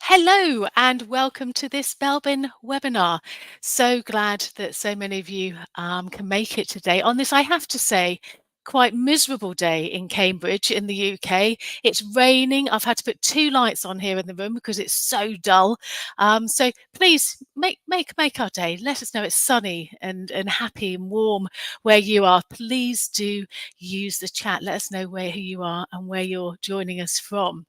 Hello and welcome to this Belbin webinar. So glad that so many of you can make it today on this, I have to say, quite miserable day in Cambridge in the UK. It's raining. I've had to put 2 lights on here in the room because it's so dull. So please make our day. Let us know it's sunny and happy and warm where you are. Please do use the chat. Let us know who you are and where you're joining us from.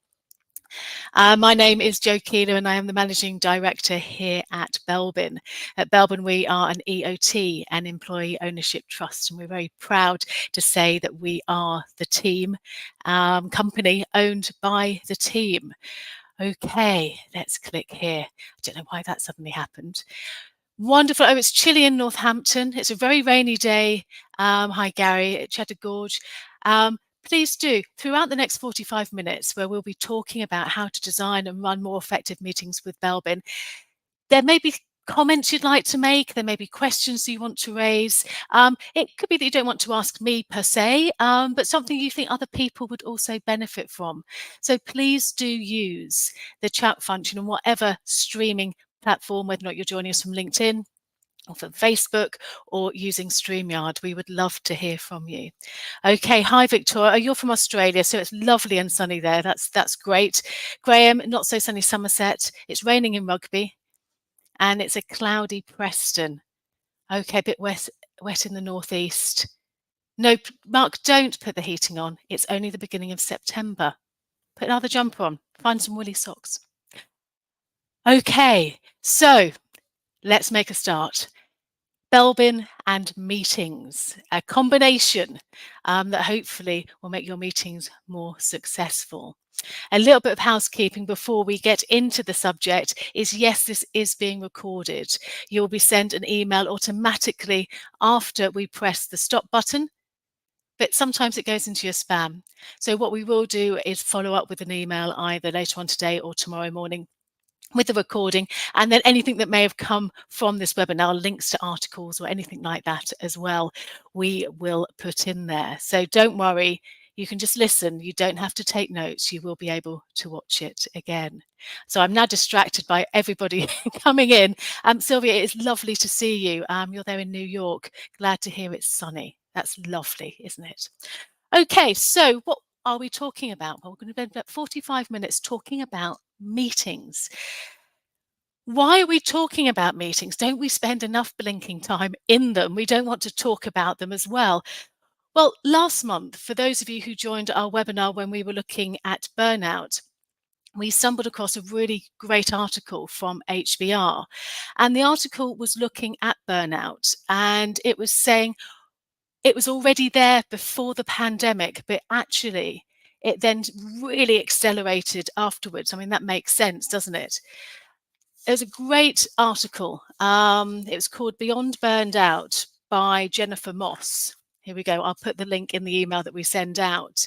My name is Jo Keeler and I am the Managing Director here at Belbin. At Belbin, we are an EOT, an Employee Ownership Trust, and we're very proud to say that we are the team company owned by the team. Okay, let's click here. I don't know why that suddenly happened. Wonderful. Oh, it's chilly in Northampton. It's a very rainy day. Hi, Gary at Cheddar Gorge. Please do, throughout the next 45 minutes, where we'll be talking about how to design and run more effective meetings with Belbin, there may be comments you'd like to make, there may be questions you want to raise. It could be that you don't want to ask me per se, but something you think other people would also benefit from. So please do use the chat function on whatever streaming platform, whether or not you're joining us from LinkedIn, or from Facebook, or using StreamYard. We would love to hear from you. Okay, hi Victoria. You're from Australia, so it's lovely and sunny there. That's great. Graham, not so sunny Somerset. It's raining in Rugby, and it's a cloudy Preston. Okay, a bit wet in the northeast. No, Mark, don't put the heating on. It's only the beginning of September. Put another jumper on. Find some woolly socks. Okay, so let's make a start. Belbin and meetings, a combination that hopefully will make your meetings more successful. A little bit of housekeeping before we get into the subject is, yes, this is being recorded. You'll be sent an email automatically after we press the stop button, but sometimes it goes into your spam. So what we will do is follow up with an email either later on today or tomorrow morning with the recording, and then anything that may have come from this webinar, links to articles or anything like that as well, we will put in there. So don't worry, you can just listen. You don't have to take notes. You will be able to watch it again. So I'm now distracted by everybody coming in. Sylvia, it's lovely to see you. You're there in New York. Glad to hear it's sunny. That's lovely, isn't it? Okay, so what are we talking about? Well, we're going to spend about 45 minutes talking about meetings. Why are we talking about meetings? Don't we spend enough blinking time in them? We don't want to talk about them as well. Well, last month, for those of you who joined our webinar when we were looking at burnout, we stumbled across a really great article from HBR. And the article was looking at burnout, and it was saying it was already there before the pandemic, but actually it then really accelerated afterwards. I mean, that makes sense, doesn't it? It was a great article. It was called Beyond Burned Out by Jennifer Moss. Here we go. I'll put the link in the email that we send out.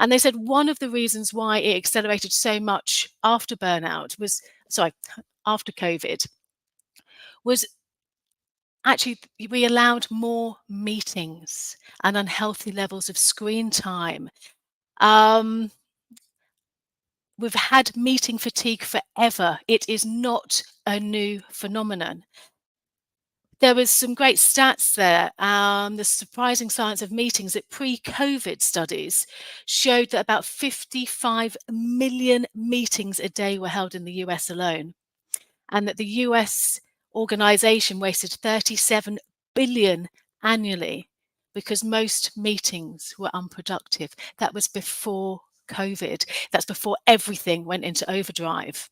And they said one of the reasons why it accelerated so much after burnout was, after COVID, was actually we allowed more meetings and unhealthy levels of screen time. We've had meeting fatigue forever. It is not a new phenomenon. There was some great stats there. The surprising science of meetings that pre-COVID studies showed that about 55 million meetings a day were held in the US alone, and that the US organization wasted 37 billion annually because most meetings were unproductive. That was before COVID. That's before everything went into overdrive.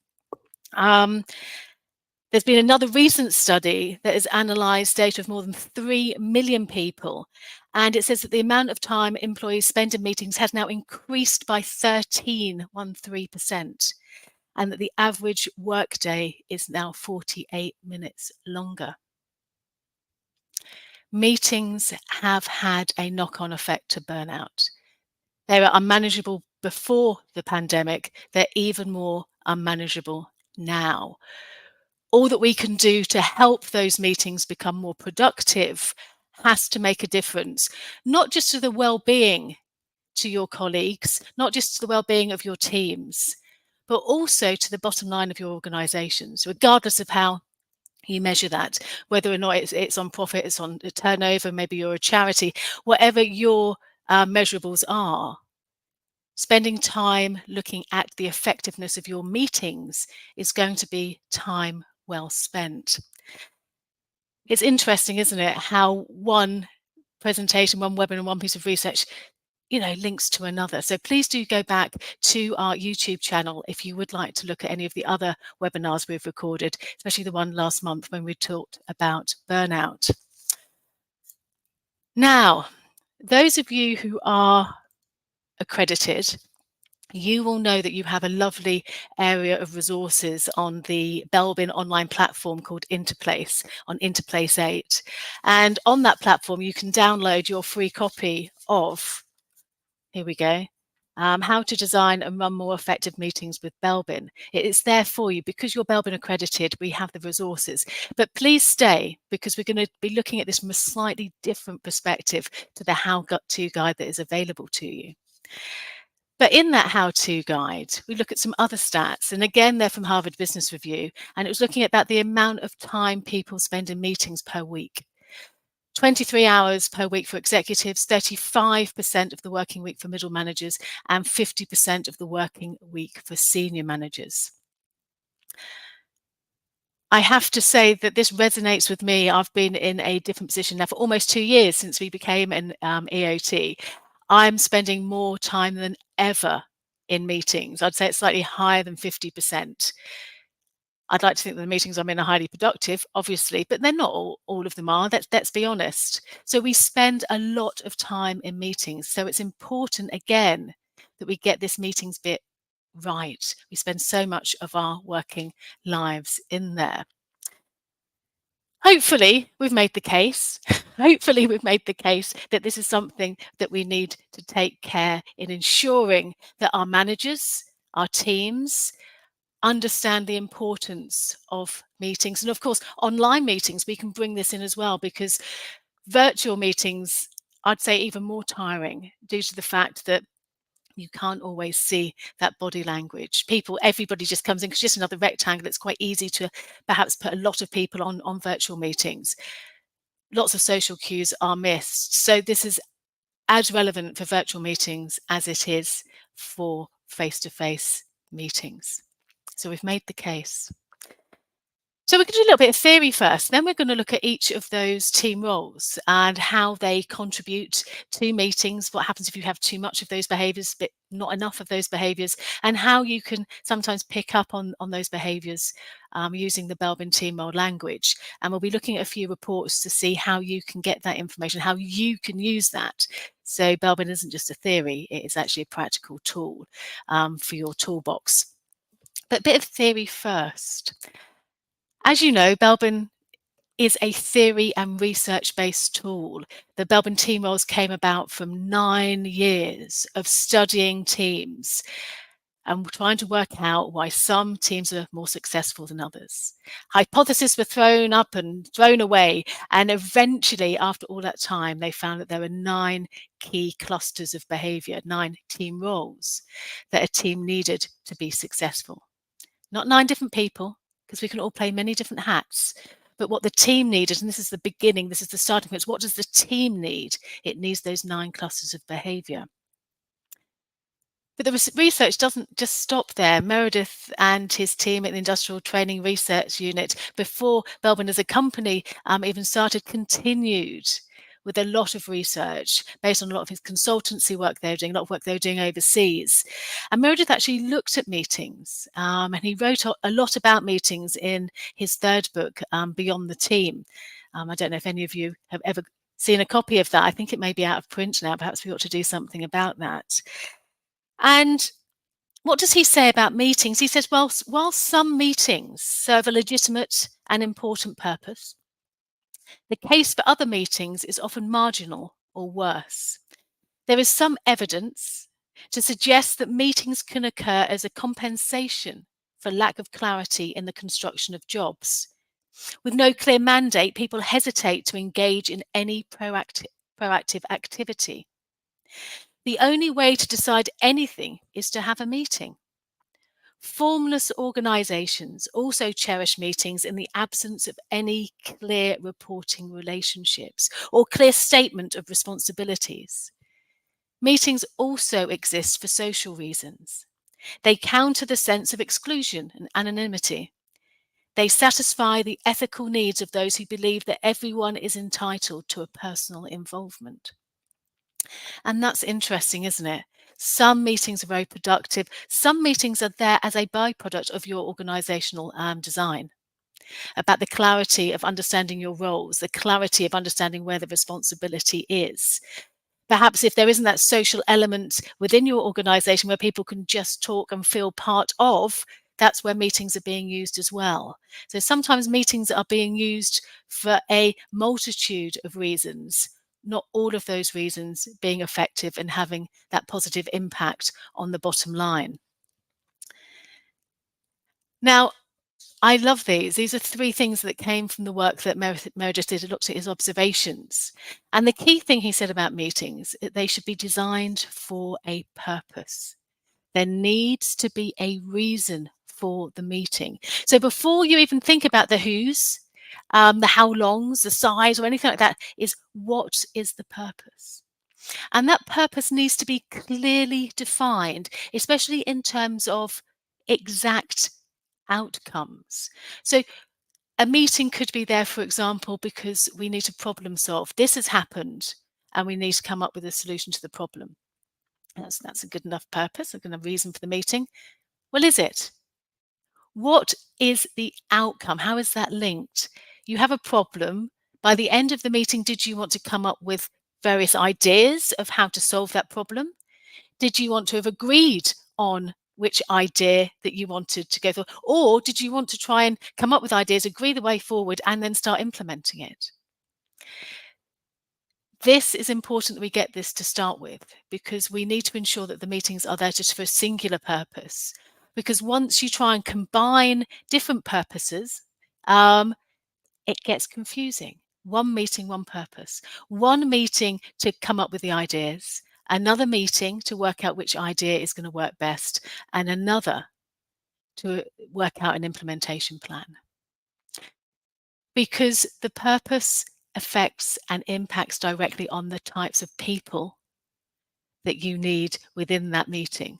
There's been another recent study that has analysed data of more than 3 million people, and it says that the amount of time employees spend in meetings has now increased by 13%, and that the average workday is now 48 minutes longer. Meetings have had a knock-on effect to burnout. They were unmanageable before the pandemic. They're even more unmanageable now. All that we can do to help those meetings become more productive has to make a difference, not just to the well-being to your colleagues, not just to the well-being of your teams, but also to the bottom line of your organizations, regardless of how you measure that, whether or not it's on profit, it's on turnover, maybe you're a charity, whatever your measurables are. Spending time looking at the effectiveness of your meetings is going to be time well spent. It's interesting, isn't it, how one presentation, one webinar, one piece of research, links to another. So please do go back to our YouTube channel if you would like to look at any of the other webinars we've recorded, especially the one last month when we talked about burnout. Now, those of you who are accredited, you will know that you have a lovely area of resources on the Belbin online platform called Interplace, on Interplace 8. And on that platform, you can download your free copy of, here we go, How to Design and Run More Effective Meetings with Belbin. It's there for you. Because you're Belbin accredited, we have the resources. But please stay, because we're going to be looking at this from a slightly different perspective to the how-to guide that is available to you. But in that how-to guide, we look at some other stats. And again, they're from Harvard Business Review. And it was looking at the amount of time people spend in meetings per week. 23 hours per week for executives, 35% of the working week for middle managers, and 50% of the working week for senior managers. I have to say that this resonates with me. I've been in a different position now for almost 2 years since we became an EOT. I'm spending more time than ever in meetings. I'd say it's slightly higher than 50%. I'd like to think that the meetings I'm in are highly productive, obviously, but they're not all of them are. Let's be honest. So we spend a lot of time in meetings. So it's important, again, that we get this meetings bit right. We spend so much of our working lives in there. Hopefully, we've made the case. Hopefully, we've made the case that this is something that we need to take care in ensuring that our managers, our teams, understand the importance of meetings. And of course, online meetings, we can bring this in as well, because virtual meetings, I'd say even more tiring due to the fact that you can't always see that body language. Everybody just comes in, because just another rectangle. It's quite easy to perhaps put a lot of people on virtual meetings. Lots of social cues are missed. So this is as relevant for virtual meetings as it is for face-to-face meetings. So we've made the case. So we're going to do a little bit of theory first. Then we're going to look at each of those team roles and how they contribute to meetings, what happens if you have too much of those behaviours, but not enough of those behaviours, and how you can sometimes pick up on those behaviours using the Belbin Team Role language. And we'll be looking at a few reports to see how you can get that information, how you can use that. So Belbin isn't just a theory, it is actually a practical tool for your toolbox. But a bit of theory first. As you know, Belbin is a theory and research-based tool. The Belbin Team Roles came about from 9 years of studying teams and trying to work out why some teams are more successful than others. Hypotheses were thrown up and thrown away, and eventually, after all that time, they found that there were 9 key clusters of behaviour, 9 team roles that a team needed to be successful. Not 9 different people, because we can all play many different hats, but what the team needed, and this is the beginning, this is the starting point. What does the team need? It needs those 9 clusters of behaviour. But the research doesn't just stop there. Meredith and his team at the Industrial Training Research Unit, before Belbin as a company even started, continued with a lot of research based on a lot of his consultancy work they were doing, a lot of work they were doing overseas. And Meredith actually looked at meetings, and he wrote a lot about meetings in his 3rd book, Beyond the Team. I don't know if any of you have ever seen a copy of that. I think it may be out of print now. Perhaps we ought to do something about that. And what does he say about meetings? He says, well, while some meetings serve a legitimate and important purpose, the case for other meetings is often marginal or worse. There is some evidence to suggest that meetings can occur as a compensation for lack of clarity in the construction of jobs. With no clear mandate, people hesitate to engage in any proactive activity. The only way to decide anything is to have a meeting. Formless organisations also cherish meetings in the absence of any clear reporting relationships or clear statement of responsibilities. Meetings also exist for social reasons. They counter the sense of exclusion and anonymity. They satisfy the ethical needs of those who believe that everyone is entitled to a personal involvement. And that's interesting, isn't it? Some meetings are very productive. Some meetings are there as a byproduct of your organizational design, about the clarity of understanding your roles, the clarity of understanding where the responsibility is. Perhaps if there isn't that social element within your organization where people can just talk and feel part of, that's where meetings are being used as well. So sometimes meetings are being used for a multitude of reasons, not all of those reasons being effective and having that positive impact on the bottom line. Now, I love these. These are three things that came from the work that Meredith did. It looked at his observations. And the key thing he said about meetings, they should be designed for a purpose. There needs to be a reason for the meeting. So before you even think about the who's, the how longs, the size, or anything like that, is what is the purpose? And that purpose needs to be clearly defined, especially in terms of exact outcomes. So a meeting could be there, for example, because we need to problem solve. This has happened and we need to come up with a solution to the problem. That's a good enough purpose, a good enough reason for the meeting. Well, is it? What is the outcome? How is that linked? You have a problem. By the end of the meeting, did you want to come up with various ideas of how to solve that problem? Did you want to have agreed on which idea that you wanted to go for? Or did you want to try and come up with ideas, agree the way forward, and then start implementing it? This is important that we get this to start with, because we need to ensure that the meetings are there just for a singular purpose. Because once you try and combine different purposes, it gets confusing. One meeting, one purpose. One meeting to come up with the ideas, another meeting to work out which idea is going to work best, and another to work out an implementation plan. Because the purpose affects and impacts directly on the types of people that you need within that meeting.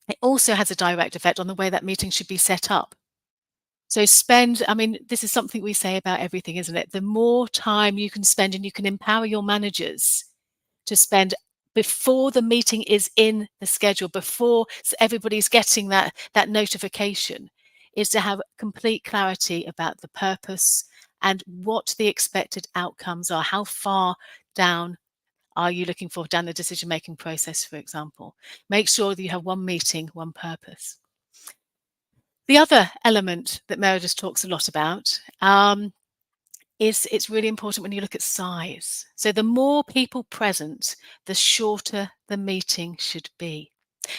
It also has a direct effect on the way that meeting should be set up. So this is something we say about everything, isn't it? The more time you can spend, and you can empower your managers to spend before the meeting is in the schedule, before everybody's getting that notification, is to have complete clarity about the purpose and what the expected outcomes are. How far down are you looking for down the decision-making process, for example? Make sure that you have one meeting, one purpose. The other element that Meredith talks a lot about is it's really important when you look at size. So the more people present, the shorter the meeting should be.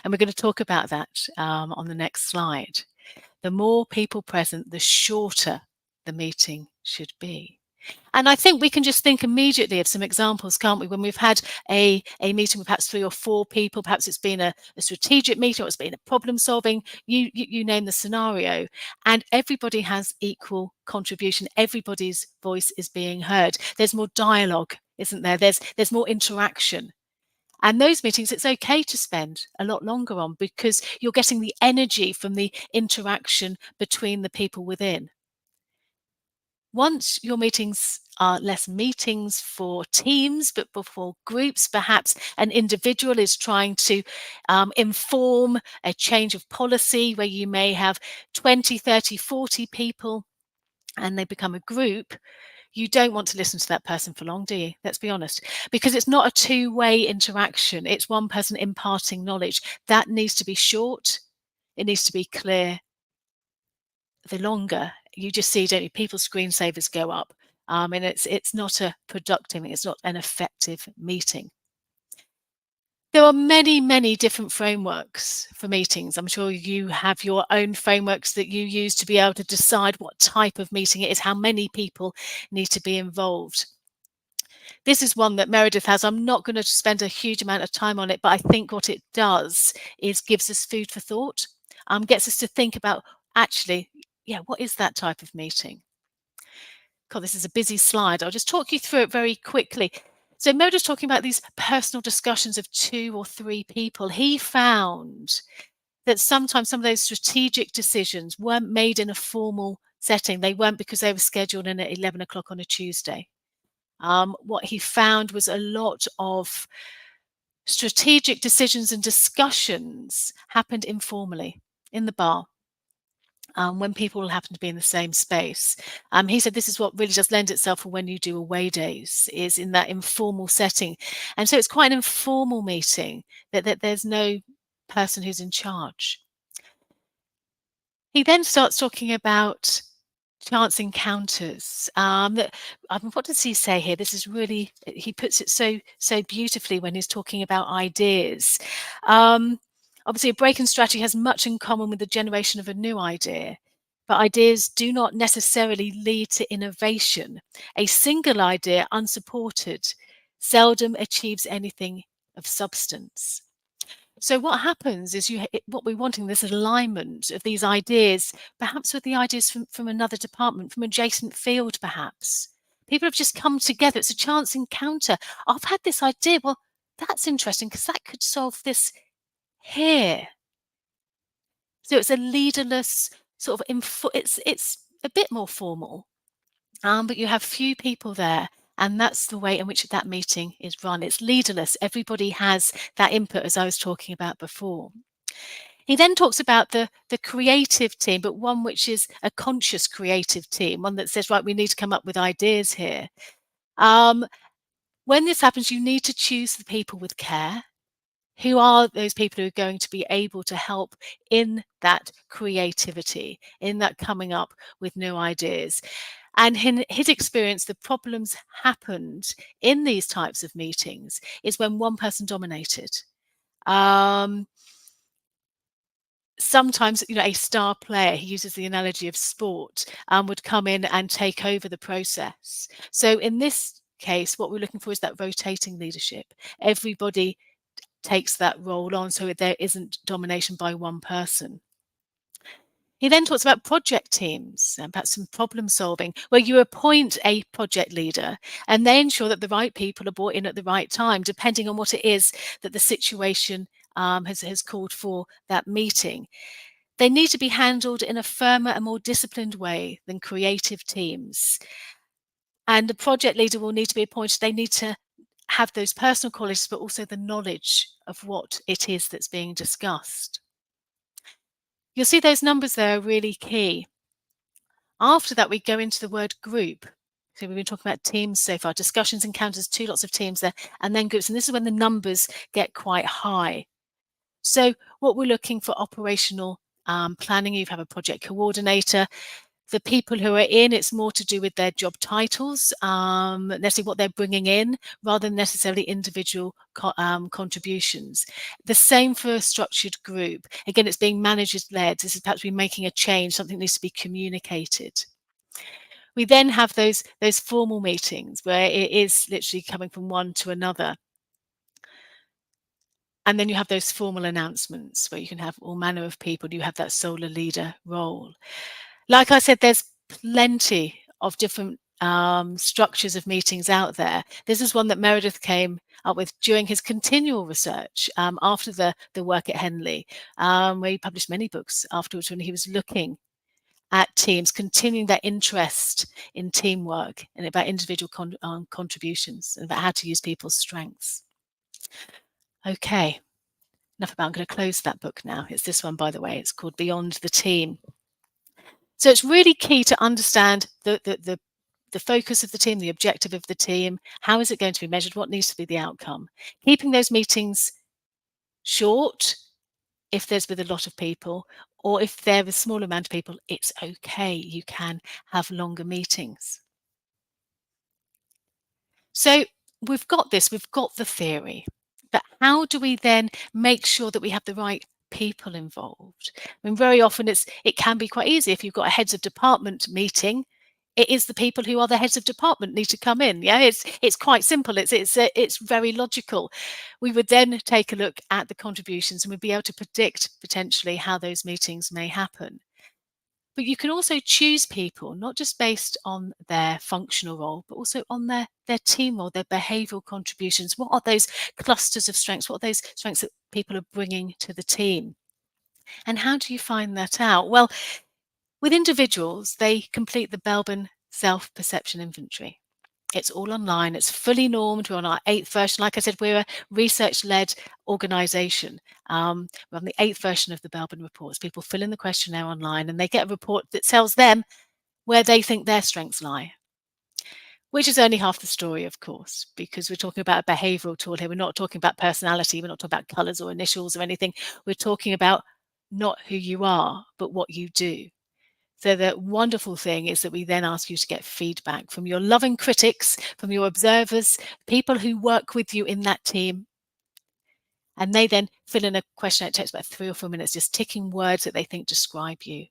And we're going to talk about that on the next slide. The more people present, the shorter the meeting should be. And I think we can just think immediately of some examples, can't we? When we've had a meeting with perhaps 3 or 4 people, perhaps it's been a strategic meeting, or it's been a problem solving, you name the scenario, and everybody has equal contribution. Everybody's voice is being heard. There's more dialogue, isn't there? There's more interaction. And those meetings, it's okay to spend a lot longer on, because you're getting the energy from the interaction between the people within. Once your meetings are less meetings for teams, but for groups, perhaps an individual is trying to inform a change of policy where you may have 20, 30, 40 people and they become a group, you don't want to listen to that person for long, do you? Let's be honest, because it's not a two-way interaction. It's one person imparting knowledge. That needs to be short. It needs to be clear. The longer, you just see, don't you, people's screensavers go up, and it's not a productive, it's not an effective meeting. There are many, many different frameworks for meetings. I'm sure you have your own frameworks that you use to be able to decide what type of meeting it is, how many people need to be involved. This is one that Meredith has. I'm not going to spend a huge amount of time on it, but I think what it does is gives us food for thought. gets us to think about actually, yeah, what is that type of meeting? God, this is a busy slide. I'll just talk you through it very quickly. So Meredith's talking about these personal discussions of 2 or 3 people. He found that sometimes some of those strategic decisions weren't made in a formal setting. They weren't because they were scheduled in at 11 o'clock on a Tuesday. What he found was a lot of strategic decisions and discussions happened informally in the bar. When people happen to be in the same space. He said this is what really does lend itself for when you do away days, is in that informal setting. And so it's quite an informal meeting that there's no person who's in charge. He then starts talking about chance encounters. What does he say here? This is really, he puts it so beautifully when he's talking about ideas. Obviously, a break-in strategy has much in common with the generation of a new idea, but ideas do not necessarily lead to innovation. A single idea, unsupported, seldom achieves anything of substance. So what happens is what we're wanting, this alignment of these ideas, perhaps with the ideas from another department, from adjacent field, perhaps. People have just come together. It's a chance encounter. I've had this idea. Well, that's interesting because that could solve this here. So it's a leaderless sort of it's a bit more formal, but you have few people there. And that's the way in which that meeting is run. It's leaderless. Everybody has that input, as I was talking about before. He then talks about the creative team, but one which is a conscious creative team, one that says, right, we need to come up with ideas here. When this happens, you need to choose the people with care. Who are those people who are going to be able to help in that creativity, in that coming up with new ideas? And in his experience, the problems happened in these types of meetings is when one person dominated. Sometimes, a star player, he uses the analogy of sport, would come in and take over the process. So in this case, what we're looking for is that rotating leadership. Everybody takes that role on so there isn't domination by one person. He then talks about project teams and perhaps some problem solving, where you appoint a project leader and they ensure that the right people are brought in at the right time, depending on what it is that the situation has called for that meeting. They need to be handled in a firmer and more disciplined way than creative teams. And the project leader will need to be appointed. They need to have those personal qualities, but also the knowledge of what it is that's being discussed. You'll see those numbers there are really key. After that, we go into the word group. So we've been talking about teams so far, discussions, encounters, lots of teams there, and then groups. And this is when the numbers get quite high. So what we're looking for operational planning, you have a project coordinator. The people who are in, it's more to do with their job titles, necessarily what they're bringing in, rather than necessarily individual contributions. The same for a structured group. Again, it's being managers-led. This is perhaps we're making a change, something needs to be communicated. We then have those formal meetings where it is literally coming from one to another. And then you have those formal announcements where you can have all manner of people. You have that solar leader role. Like I said, there's plenty of different structures of meetings out there. This is one that Meredith came up with during his continual research after the work at Henley, where he published many books afterwards when he was looking at teams, continuing that interest in teamwork and about individual contributions and about how to use people's strengths. Okay, enough about, I'm going to close that book now. It's this one, by the way. It's called Beyond the Team. So it's really key to understand the focus of the team, the objective of the team. How is it going to be measured? What needs to be the outcome? Keeping those meetings short if there's with a lot of people, or if they're a small amount of people, it's okay. You can have longer meetings. So we've got this, we've got the theory, but how do we then make sure that we have the right people involved? I mean, very often it can be quite easy if you've got a heads of department meeting. It is the people who are the heads of department need to come in. Yeah, it's quite simple. It's very logical. We would then take a look at the contributions and we'd be able to predict potentially how those meetings may happen. But you can also choose people, not just based on their functional role, but also on their team role, their behavioural contributions. What are those clusters of strengths? What are those strengths that people are bringing to the team? And how do you find that out? Well, with individuals, they complete the Belbin self-perception inventory. It's all online. It's fully normed. We're on our 8th version. Like I said, we're a research-led organisation. We're on the 8th version of the Belbin reports. People fill in the questionnaire online and they get a report that tells them where they think their strengths lie, which is only half the story, of course, because we're talking about a behavioural tool here. We're not talking about personality. We're not talking about colours or initials or anything. We're talking about not who you are, but what you do. So the wonderful thing is that we then ask you to get feedback from your loving critics, from your observers, people who work with you in that team. And they then fill in a questionnaire. It takes about 3 or 4 minutes, just ticking words that they think describe you.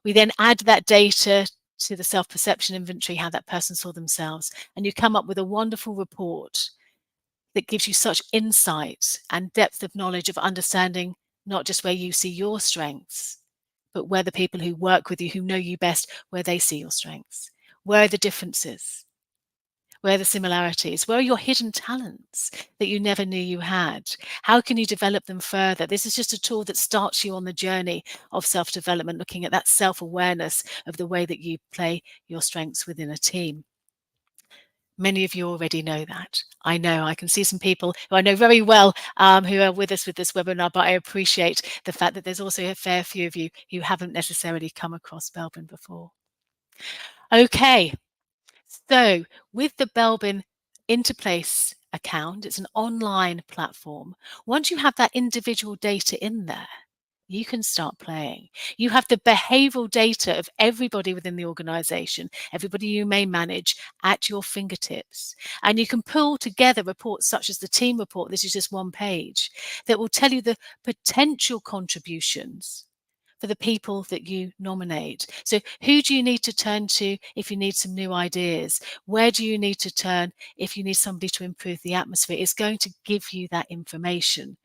We then add that data to the self-perception inventory, how that person saw themselves, and you come up with a wonderful report that gives you such insight and depth of knowledge of understanding not just where you see your strengths, but where the people who work with you, who know you best, where they see your strengths. Where are the differences? Where are the similarities? Where are your hidden talents that you never knew you had? How can you develop them further? This is just a tool that starts you on the journey of self-development, looking at that self-awareness of the way that you play your strengths within a team. Many of you already know that. I know I can see some people who I know very well who are with us with this webinar, but I appreciate the fact that there's also a fair few of you who haven't necessarily come across Belbin before. Okay, so with the Belbin Interplace account, it's an online platform. Once you have that individual data in there, you can start playing. You have the behavioral data of everybody within the organization, everybody you may manage at your fingertips. And you can pull together reports such as the team report, this is just one page, that will tell you the potential contributions for the people that you nominate. So who do you need to turn to if you need some new ideas? Where do you need to turn if you need somebody to improve the atmosphere? It's going to give you that information.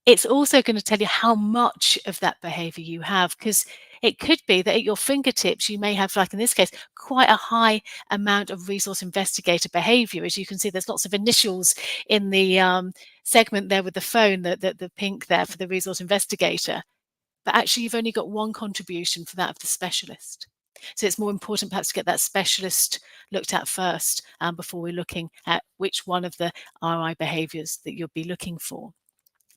It's also going to tell you how much of that behavior you have, because it could be that at your fingertips, you may have, like in this case, quite a high amount of resource investigator behavior. As you can see, there's lots of initials in the segment there with the phone, the pink there for the resource investigator. But actually, you've only got one contribution for that of the specialist. So it's more important perhaps to get that specialist looked at first before we're looking at which one of the RI behaviors that you'll be looking for.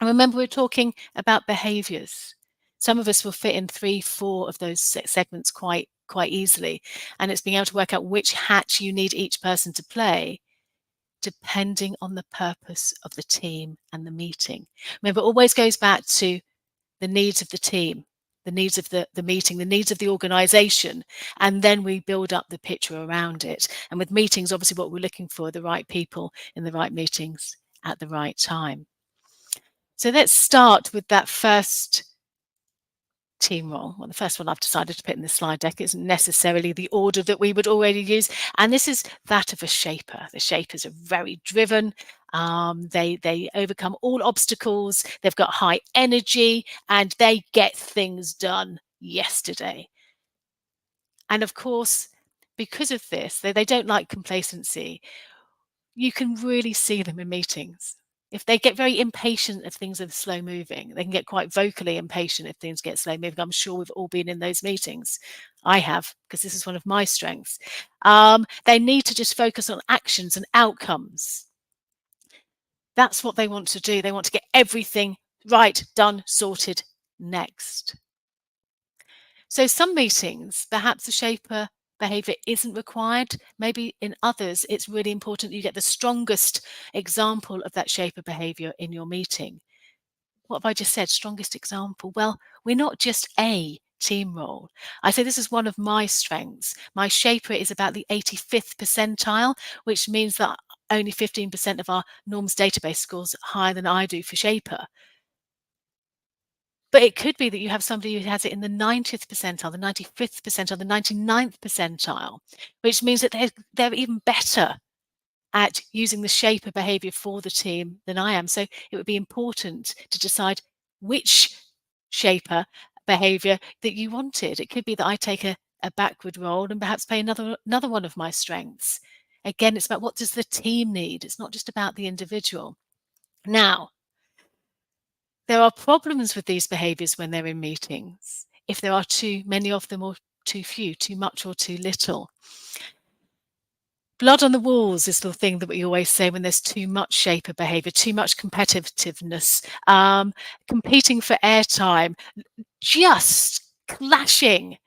And remember, we're talking about behaviors. Some of us will fit in 3, 4 of those segments quite easily. And it's being able to work out which hat you need each person to play, depending on the purpose of the team and the meeting. Remember, it always goes back to the needs of the team, the needs of the meeting, the needs of the organization, and then we build up the picture around it. And with meetings, obviously what we're looking for are the right people in the right meetings at the right time. So let's start with that first team role. Well, the first one I've decided to put in the slide deck isn't necessarily the order that we would already use. And this is that of a shaper. The shapers are very driven. They overcome all obstacles. They've got high energy and they get things done yesterday. And of course, because of this, they don't like complacency. You can really see them in meetings. If they get very impatient if things are slow moving, they can get quite vocally impatient if things get slow moving. I'm sure we've all been in those meetings. I have, because this is one of my strengths. They need to just focus on actions and outcomes. That's what they want to do. They want to get everything right, done, sorted next. So some meetings, perhaps the shaper behavior isn't required. Maybe in others, it's really important that you get the strongest example of that shaper behavior in your meeting. What have I just said? Strongest example? Well, we're not just a team role. I say this is one of my strengths. My shaper is about the 85th percentile, which means that only 15% of our norms database scores higher than I do for shaper. But it could be that you have somebody who has it in the 90th percentile, the 95th percentile, the 99th percentile, which means that they're even better at using the shaper behavior for the team than I am. So it would be important to decide which shaper behavior that you wanted. It could be that I take a backward role and perhaps play another one of my strengths. Again, it's about what does the team need? It's not just about the individual. Now, there are problems with these behaviors when they're in meetings, if there are too many of them or too few, too much or too little. Blood on the walls is the thing that we always say when there's too much shaper behavior, too much competitiveness, competing for airtime, just clashing,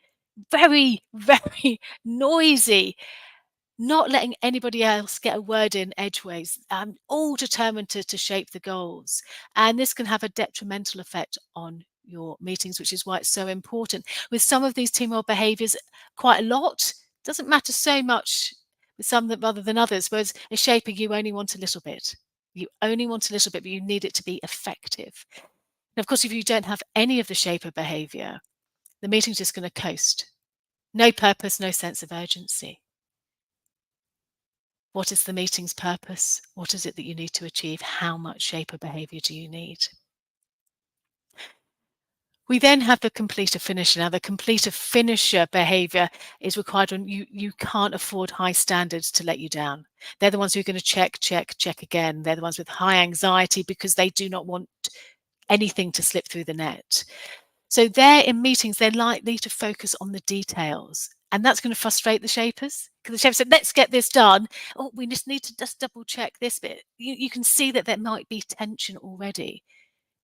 very, very noisy, not letting anybody else get a word in edgeways, all determined to shape the goals. And this can have a detrimental effect on your meetings, which is why it's so important. With some of these team role behaviors, quite a lot, doesn't matter so much with some rather than others, whereas a shaper, you only want a little bit. You only want a little bit, but you need it to be effective. And of course, if you don't have any of the shaper behavior, the meeting's just going to coast. No purpose, no sense of urgency. What is the meeting's purpose? What is it that you need to achieve? How much shaper behavior do you need? We then have the completer finisher. Now, the completer finisher behavior is required when you can't afford high standards to let you down. They're the ones who are going to check, check, check again. They're the ones with high anxiety because they do not want anything to slip through the net. So they're in meetings, they're likely to focus on the details. And that's going to frustrate the shapers because the shapers said, let's get this done. Oh, we just need to just double check this bit. You can see that there might be tension already.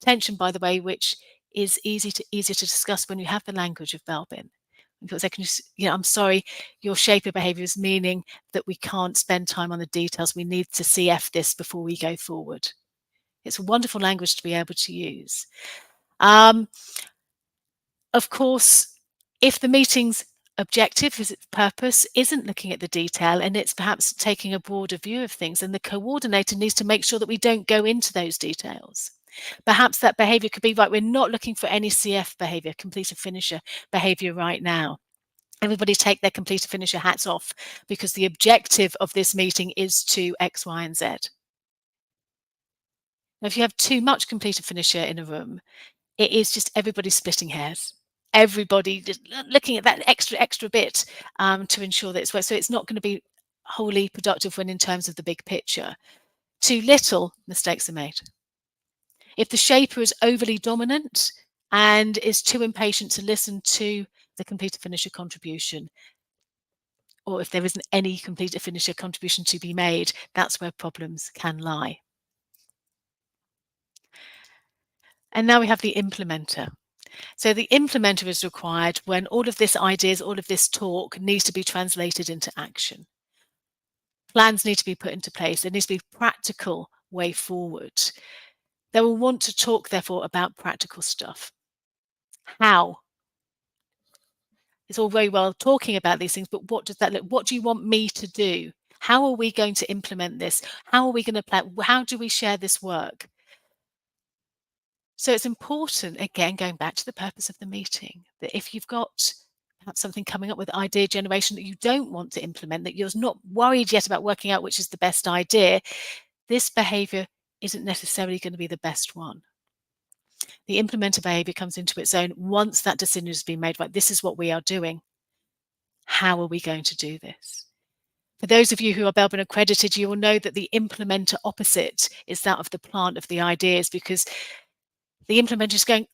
Tension, by the way, which is easier to discuss when you have the language of Belbin. Because they can just, I'm sorry, your shaper behavior is meaning that we can't spend time on the details. We need to CF this before we go forward. It's a wonderful language to be able to use. Of course, if the meeting's objective, its purpose, isn't looking at the detail and it's perhaps taking a broader view of things, then the coordinator needs to make sure that we don't go into those details. Perhaps that behavior could be, right, we're not looking for any CF behavior, completer finisher behavior right now. Everybody take their completer finisher hats off because the objective of this meeting is to X, Y, and Z. Now, if you have too much completer finisher in a room, it is just everybody splitting hairs. Everybody just looking at that extra bit to ensure that it's works. So it's not going to be wholly productive when in terms of the big picture. Too little, mistakes are made. If the shaper is overly dominant and is too impatient to listen to the completer finisher contribution, or if there isn't any completer finisher contribution to be made, that's where problems can lie. And now we have the implementer. So the implementer is required when all of this ideas, all of this talk needs to be translated into action. Plans need to be put into place. There needs to be a practical way forward. They will want to talk, therefore, about practical stuff. How? It's all very well talking about these things, but what does that look? What do you want me to do? How are we going to implement this? How are we going to plan? How do we share this work? So it's important, again, going back to the purpose of the meeting, that if you've got perhaps something coming up with idea generation that you don't want to implement, that you're not worried yet about working out which is the best idea, this behavior isn't necessarily going to be the best one. The implementer behavior comes into its own once that decision has been made, right, this is what we are doing. How are we going to do this? For those of you who are Belbin accredited, you will know that the implementer opposite is that of the plant of the ideas, because the implementer is going,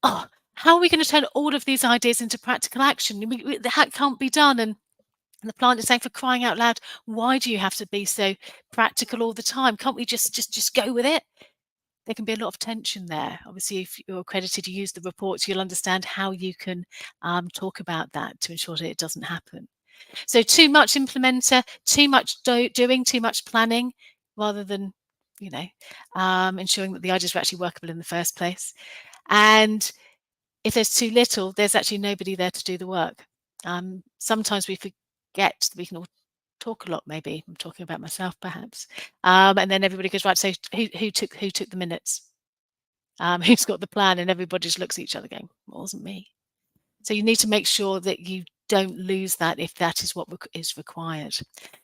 oh, how are we going to turn all of these ideas into practical action? That can't be done. And the plant is saying, for crying out loud, why do you have to be so practical all the time? Can't we just go with it? There can be a lot of tension there. Obviously, if you're accredited, you use the reports, you'll understand how you can talk about that to ensure that it doesn't happen. So too much implementer, too much doing, too much planning, rather than, ensuring that the ideas are actually workable in the first place. And if there's too little, there's actually nobody there to do the work. Sometimes we forget that we can all talk a lot. Maybe I'm talking about myself, perhaps. And then everybody goes, right. So who took the minutes? who's got the plan, and everybody just looks at each other going, "Well, it wasn't me." So you need to make sure that you don't lose that if that is what is required.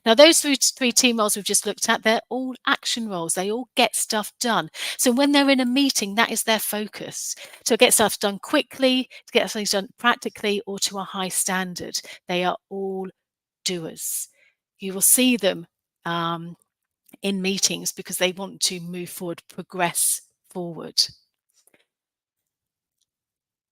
Now, those three team roles we've just looked at, they're all action roles. They all get stuff done. So when they're in a meeting, that is their focus. To get stuff done quickly, to get things done practically, or to a high standard. They are all doers. You will see them in meetings because they want to move forward, progress forward.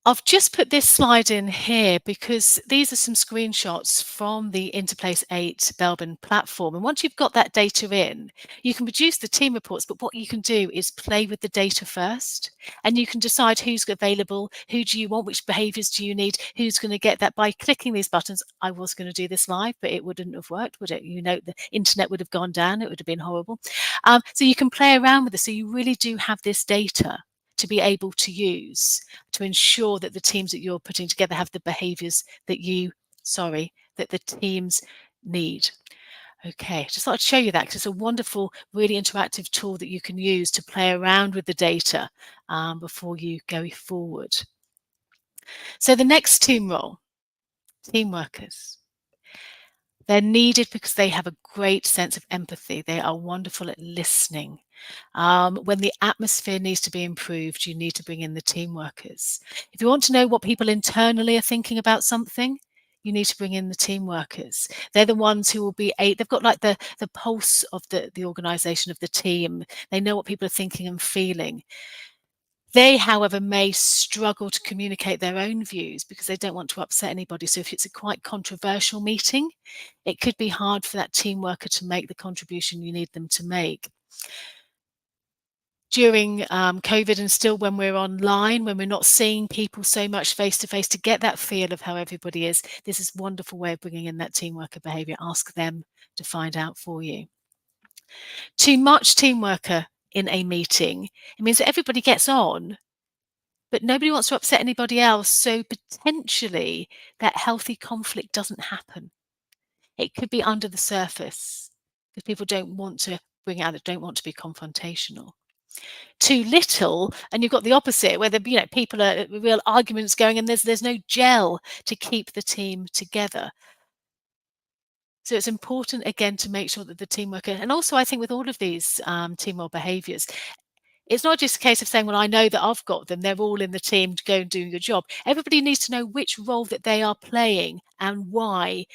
I've just put this slide in here because these are some screenshots from the Interplace 8 Belbin platform. And once you've got that data in, you can produce the team reports, but what you can do is play with the data first, and you can decide who's available, who do you want, which behaviors do you need, who's going to get that by clicking these buttons. I was going to do this live, but it wouldn't have worked, would it? You know, the internet would have gone down. It would have been horrible. So you can play around with this. So you really do have this data to be able to use to ensure that the teams that you're putting together have the behaviors that that the teams need. Okay, just thought I'd show you that because it's a wonderful, really interactive tool that you can use to play around with the data before you go forward. So the next team role, team workers. They're needed because they have a great sense of empathy. They are wonderful at listening. When the atmosphere needs to be improved, you need to bring in the team workers. If you want to know what people internally are thinking about something, you need to bring in the team workers. They're the ones who will be they've got like the pulse of the organization, of the team. They know what people are thinking and feeling. They, however, may struggle to communicate their own views because they don't want to upset anybody. So if it's a quite controversial meeting, it could be hard for that team worker to make the contribution you need them to make. During COVID, and still when we're online, when we're not seeing people so much face to face, to get that feel of how everybody is, this is a wonderful way of bringing in that team worker behavior. Ask them to find out for you. Too much team worker in a meeting, it means that everybody gets on, but nobody wants to upset anybody else. So potentially that healthy conflict doesn't happen. It could be under the surface because people don't want to bring it out, don't want to be confrontational. Too little, and you've got the opposite, where people are real arguments going, and there's no gel to keep the team together. So it's important again to make sure that the team worker, and also I think with all of these team role behaviours, it's not just a case of saying, well, I know that I've got them, they're all in the team to go and do your job. Everybody needs to know which role that they are playing and why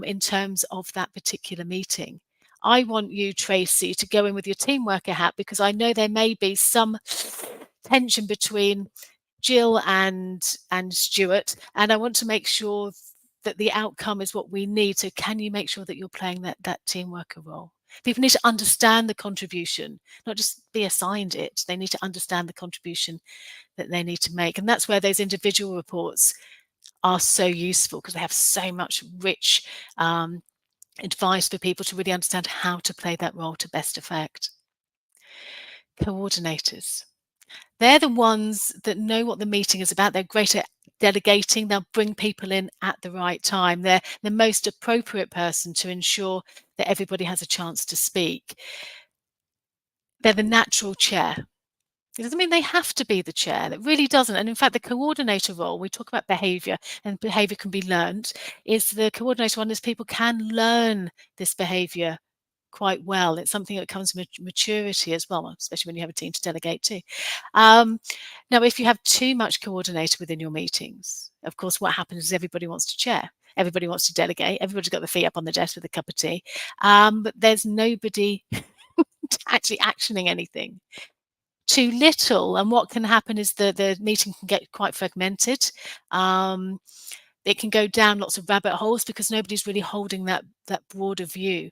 in terms of that particular meeting. I want you, Tracy, to go in with your team worker hat because I know there may be some tension between Jill and Stuart, and I want to make sure that the outcome is what we need. So can you make sure that you're playing that team worker role? People need to understand the contribution, not just be assigned it. They need to understand the contribution that they need to make. And that's where those individual reports are so useful because they have so much rich advice for people to really understand how to play that role to best effect. Coordinators. They're the ones that know what the meeting is about. They're great at delegating. They'll bring people in at the right time. They're the most appropriate person to ensure that everybody has a chance to speak. They're the natural chair. It doesn't mean they have to be the chair. It really doesn't. And in fact, the coordinator role, we talk about behavior, and behavior can be learned, is the coordinator one is people can learn this behavior quite well. It's something that comes with maturity as well, especially when you have a team to delegate to. Now, if you have too much coordinator within your meetings, of course, what happens is everybody wants to chair. Everybody wants to delegate. Everybody's got the feet up on the desk with a cup of tea. But there's nobody actually actioning anything. Too little, and what can happen is the meeting can get quite fragmented. It can go down lots of rabbit holes because nobody's really holding that broader view,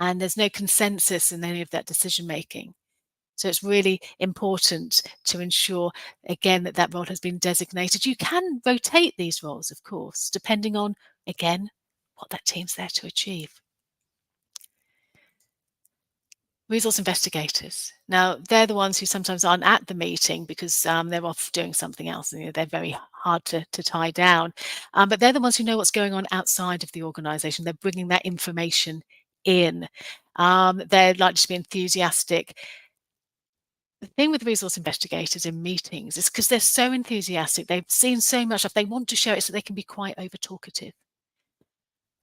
and there's no consensus in any of that decision making. So it's really important to ensure, again, that role has been designated. You can rotate these roles, of course, depending on, again, what that team's there to achieve. Resource investigators. Now, they're the ones who sometimes aren't at the meeting because they're off doing something else, and they're very hard to tie down. But they're the ones who know what's going on outside of the organisation. They're bringing that information in. They're likely to be enthusiastic. The thing with resource investigators in meetings is because they're so enthusiastic, they've seen so much stuff, they want to share it, so they can be quite over talkative.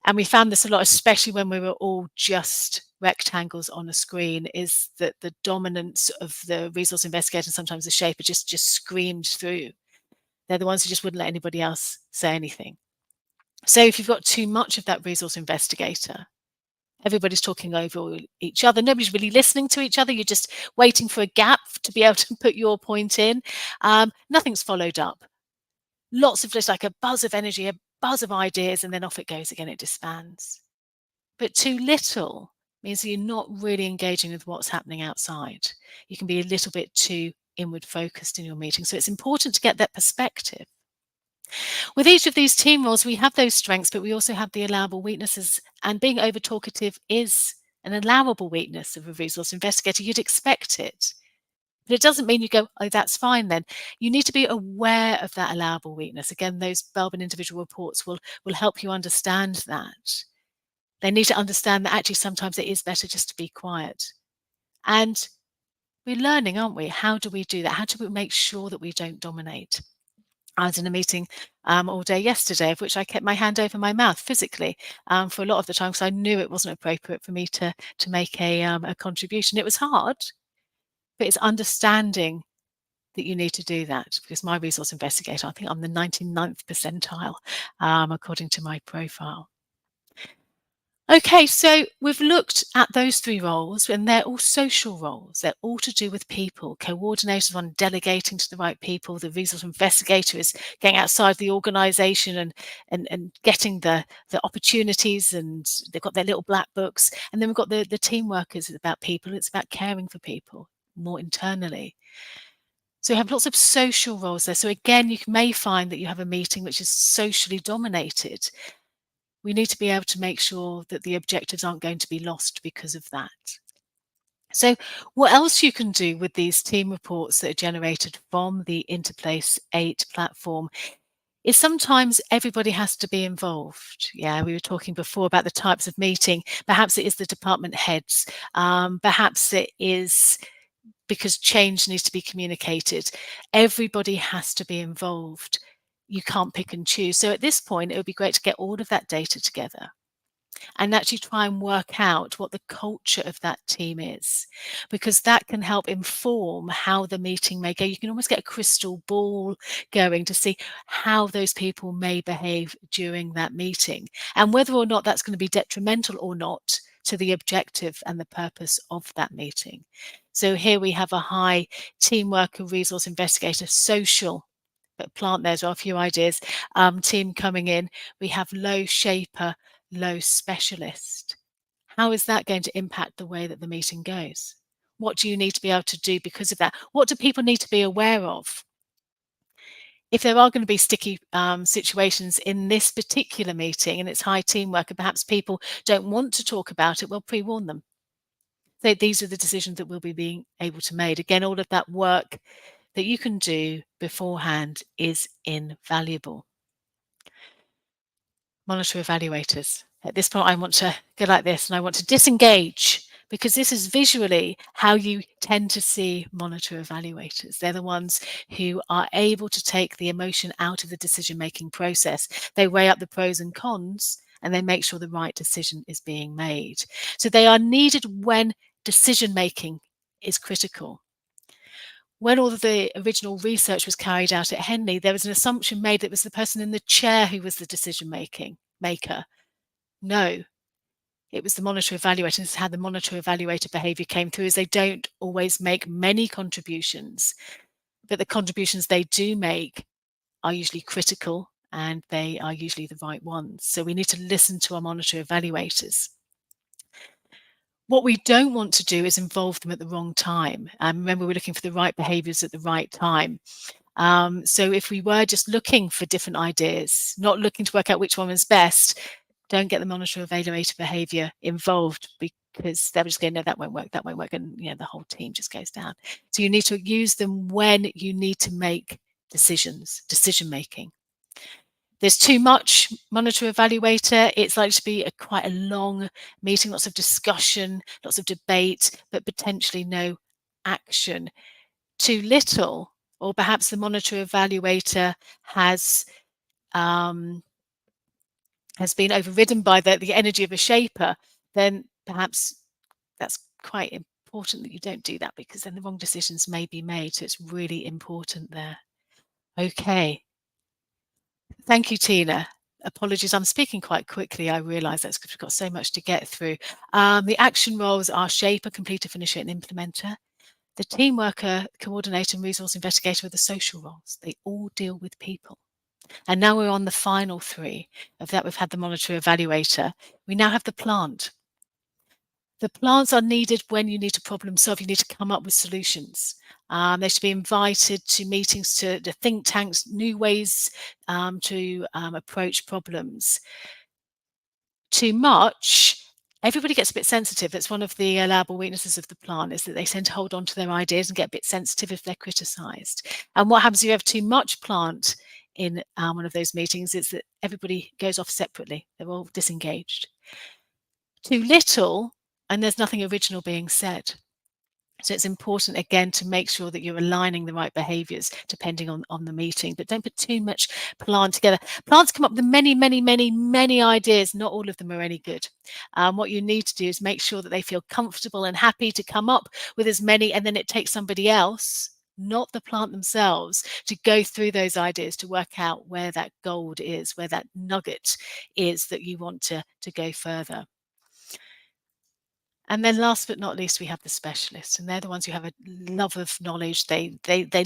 And we found this a lot, especially when we were all just rectangles on a screen, is that the dominance of the resource investigator and sometimes the shaper just screamed through. They're the ones who just wouldn't let anybody else say anything. So if you've got too much of that resource investigator, everybody's talking over each other. Nobody's really listening to each other. You're just waiting for a gap to be able to put your point in. Nothing's followed up. Lots of just like a buzz of energy, a buzz of ideas, and then off it goes again. It disbands. But too little means that you're not really engaging with what's happening outside. You can be a little bit too inward focused in your meeting. So it's important to get that perspective. With each of these team roles, we have those strengths, but we also have the allowable weaknesses. And being over talkative is an allowable weakness of a resource investigator. You'd expect it. But it doesn't mean you go, oh, that's fine then. You need to be aware of that allowable weakness. Again, those Belbin individual reports will help you understand that. They need to understand that actually sometimes it is better just to be quiet. And we're learning, aren't we? How do we do that? How do we make sure that we don't dominate? I was in a meeting all day yesterday, of which I kept my hand over my mouth physically for a lot of the time because I knew it wasn't appropriate for me to make a contribution. It was hard, but it's understanding that you need to do that, because my resource investigator, I think I'm the 99th percentile according to my profile. Okay, so we've looked at those three roles, and they're all social roles. They're all to do with people. Coordinators on delegating to the right people. The resource investigator is getting outside the organisation and getting the opportunities, and they've got their little black books. And then we've got the team workers. It's about people. It's about caring for people more internally. So you have lots of social roles there. So again, you may find that you have a meeting which is socially dominated. We need to be able to make sure that the objectives aren't going to be lost because of that. So what else you can do with these team reports that are generated from the Interplace 8 platform is sometimes everybody has to be involved. Yeah, we were talking before about the types of meeting. Perhaps it is the department heads. Perhaps it is because change needs to be communicated. Everybody has to be involved. You can't pick and choose. So at this point, it would be great to get all of that data together and actually try and work out what the culture of that team is, because that can help inform how the meeting may go. You can almost get a crystal ball going to see how those people may behave during that meeting and whether or not that's going to be detrimental or not to the objective and the purpose of that meeting. So here we have a high team worker, resource investigator, social, but plant there's a few ideas, team coming in. We have low shaper, low specialist. How is that going to impact the way that the meeting goes? What do you need to be able to do because of that? What do people need to be aware of? If there are going to be sticky situations in this particular meeting and it's high teamwork and perhaps people don't want to talk about it, well, pre-warn them. So these are the decisions that we'll be being able to make. Again, all of that work that you can do beforehand is invaluable. Monitor evaluators. At this point, I want to go like this and I want to disengage, because this is visually how you tend to see monitor evaluators. They're the ones who are able to take the emotion out of the decision-making process. They weigh up the pros and cons and they make sure the right decision is being made. So they are needed when decision-making is critical. When all of the original research was carried out at Henley, there was an assumption made that it was the person in the chair who was the decision maker. No, it was the monitor evaluator. This is how the monitor evaluator behaviour came through, is they don't always make many contributions, but the contributions they do make are usually critical and they are usually the right ones. So we need to listen to our monitor evaluators. What we don't want to do is involve them at the wrong time. Remember, we're looking for the right behaviours at the right time. So if we were just looking for different ideas, not looking to work out which one was best, don't get the monitor evaluator behaviour involved, because they're just going, no, that won't work, and the whole team just goes down. So you need to use them when you need to make decision making. There's too much monitor evaluator, it's likely to be quite a long meeting, lots of discussion, lots of debate, but potentially no action. Too little, or perhaps the monitor evaluator has been overridden by the energy of a shaper, then perhaps that's quite important that you don't do that, because then the wrong decisions may be made. So it's really important there. Okay. Thank you, Tina. Apologies, I'm speaking quite quickly. I realise that's because we've got so much to get through. The action roles are shaper, completer, finisher, and implementer. The team worker, coordinator, and resource investigator are the social roles. They all deal with people. And now we're on the final three. Of that, we've had the monitor evaluator. We now have the plant. The plants are needed when you need to problem solve. You need to come up with solutions. They should be invited to meetings, to the think tanks, new ways to approach problems. Too much, everybody gets a bit sensitive. That's one of the allowable weaknesses of the plant, is that they tend to hold on to their ideas and get a bit sensitive if they're criticised. And what happens if you have too much plant in one of those meetings is that everybody goes off separately. They're all disengaged. Too little, and there's nothing original being said. So it's important, again, to make sure that you're aligning the right behaviours depending on the meeting, but don't put too much plant together. Plants come up with many ideas. Not all of them are any good. What you need to do is make sure that they feel comfortable and happy to come up with as many, and then it takes somebody else, not the plant themselves, to go through those ideas to work out where that gold is, where that nugget is that you want to go further. And then last but not least, we have the specialists, and they're the ones who have a love of knowledge. They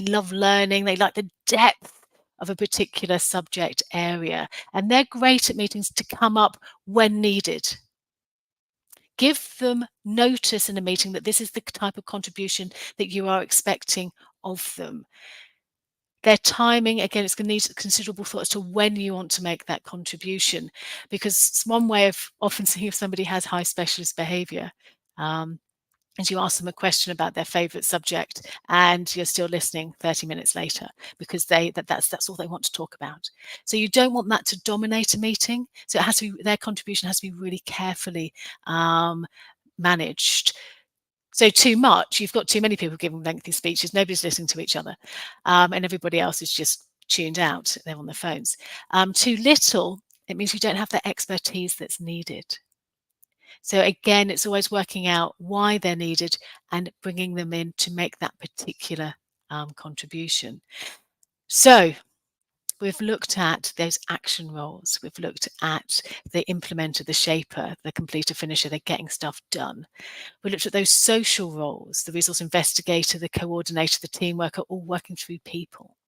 love learning. They like the depth of a particular subject area, and they're great at meetings to come up when needed. Give them notice in a meeting that this is the type of contribution that you are expecting of them. Their timing, again, it's going to need considerable thought as to when you want to make that contribution, because it's one way of often seeing if somebody has high specialist behaviour. And you ask them a question about their favourite subject, and you're still listening 30 minutes later, because that's all they want to talk about. So you don't want that to dominate a meeting. So it has to be, their contribution has to be really carefully managed. So too much, you've got too many people giving lengthy speeches, nobody's listening to each other, and everybody else is just tuned out, they're on their phones. Too little, it means you don't have the expertise that's needed. So again, it's always working out why they're needed and bringing them in to make that particular contribution. So we've looked at those action roles. We've looked at the implementer, the shaper, the completer, finisher. They're getting stuff done. We looked at those social roles, the resource investigator, the coordinator, the team worker, all working through people.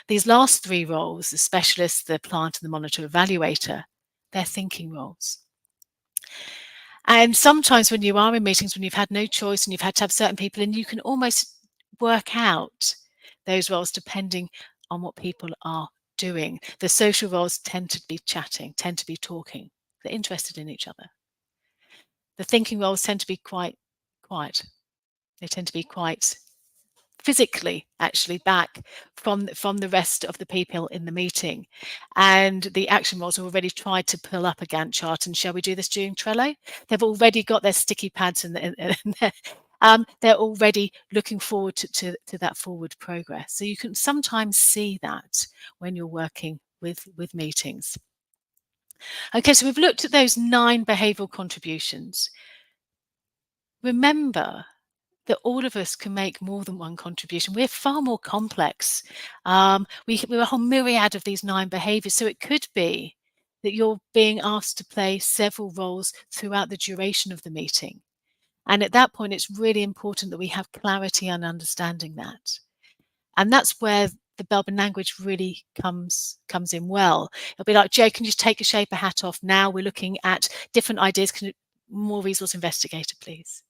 These last three roles, the specialist, the plant, and the monitor evaluator, they're thinking roles. And sometimes when you are in meetings, when you've had no choice and you've had to have certain people in, you can almost work out those roles depending on what people are doing. The social roles tend to be chatting, tend to be talking. They're interested in each other. The thinking roles tend to be quite quiet. They tend to be quite physically actually back from the rest of the people in the meeting. And the action roles have already tried to pull up a Gantt chart, and shall we do this during Trello? They've already got their sticky pads and they're already looking forward to that forward progress. So you can sometimes see that when you're working with meetings. Okay, so we've looked at those 9 behavioural contributions. Remember that all of us can make more than one contribution. We're far more complex. We're a whole myriad of these 9 behaviours. So it could be that you're being asked to play several roles throughout the duration of the meeting. And at that point, it's really important that we have clarity and understanding that. And that's where the Belbin language really comes in well. It'll be like, Joe, can you take your shaper hat off? Now we're looking at different ideas. More resource investigator, please.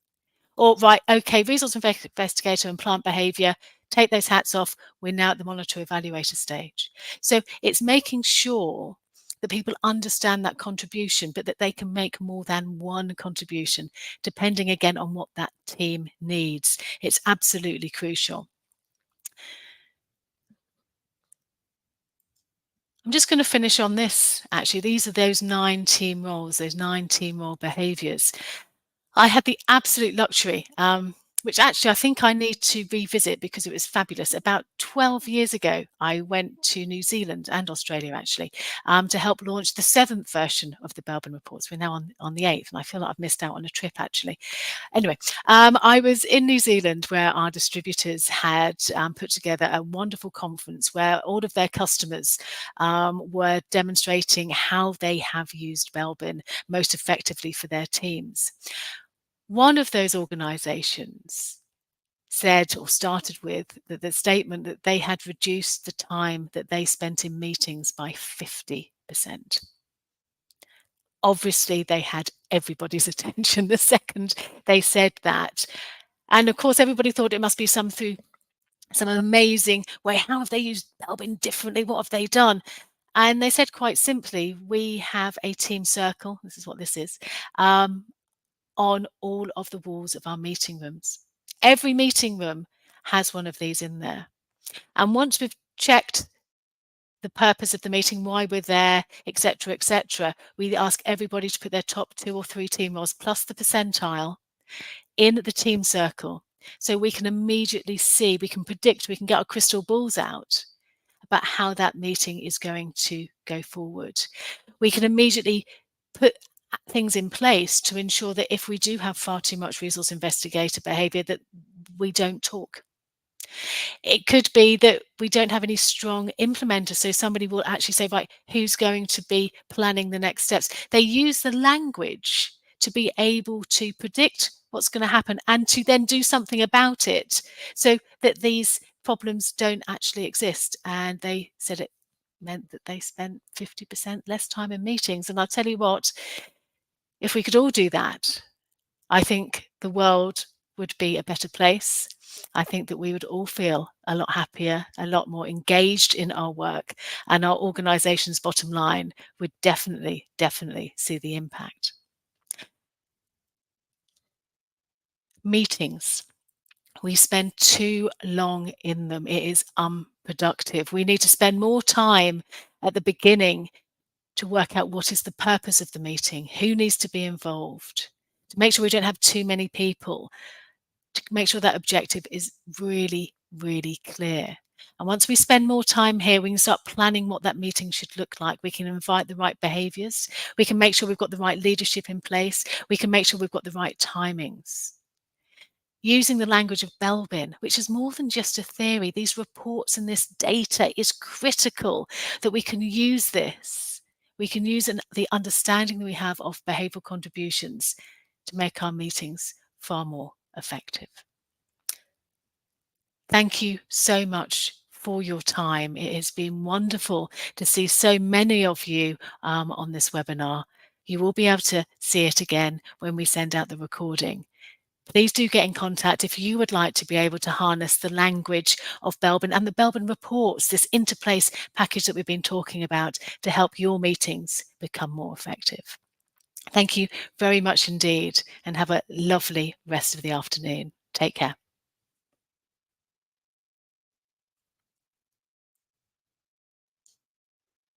Or, right, okay, resource investigator and plant behaviour, take those hats off. We're now at the monitor evaluator stage. So it's making sure that people understand that contribution, but that they can make more than one contribution, depending again on what that team needs. It's absolutely crucial. I'm just going to finish on this, actually. These are those 9 team roles, those 9 team role behaviours. I had the absolute luxury. which actually I think I need to revisit because it was fabulous. About 12 years ago, I went to New Zealand and Australia actually to help launch the 7th version of the Belbin reports. We're now on the 8th, and I feel like I've missed out on a trip actually. Anyway, I was in New Zealand where our distributors had put together a wonderful conference where all of their customers were demonstrating how they have used Belbin most effectively for their teams. One of those organizations said or started with the statement that they had reduced the time that they spent in meetings by 50%. Obviously, they had everybody's attention the second they said that. And of course, everybody thought it must be some amazing way. How have they used Belbin differently? What have they done? And they said quite simply, we have a team circle. This is what this is. On all of the walls of our meeting rooms. Every meeting room has one of these in there. And once we've checked the purpose of the meeting, why we're there, etc., we ask everybody to put their top 2 or 3 team roles plus the percentile in the team circle. So we can immediately see, we can predict, we can get our crystal balls out about how that meeting is going to go forward. We can immediately put things in place to ensure that if we do have far too much resource investigator behavior, that we don't talk. It could be that we don't have any strong implementers, so somebody will actually say, right, who's going to be planning the next steps? They use the language to be able to predict what's going to happen and to then do something about it so that these problems don't actually exist. And they said it meant that they spent 50% less time in meetings. And I'll tell you what, if we could all do that, I think the world would be a better place. I think that we would all feel a lot happier, a lot more engaged in our work, and our organization's bottom line would definitely see the impact. Meetings. We spend too long in them. It is unproductive. We need to spend more time at the beginning to work out what is the purpose of the meeting, who needs to be involved, to make sure we don't have too many people, to make sure that objective is really clear. And once we spend more time here, we can start planning what that meeting should look like. We can invite the right behaviors. We can make sure we've got the right leadership in place. We can make sure we've got the right timings. Using the language of Belbin, which is more than just a theory, these reports and this data is critical that we can use this. We can use the understanding that we have of behavioral contributions to make our meetings far more effective. Thank you so much for your time. It has been wonderful to see so many of you on this webinar. You will be able to see it again when we send out the recording. Please do get in contact if you would like to be able to harness the language of Belbin and the Belbin reports, this interplace package that we've been talking about to help your meetings become more effective. Thank you very much indeed, and have a lovely rest of the afternoon. Take care.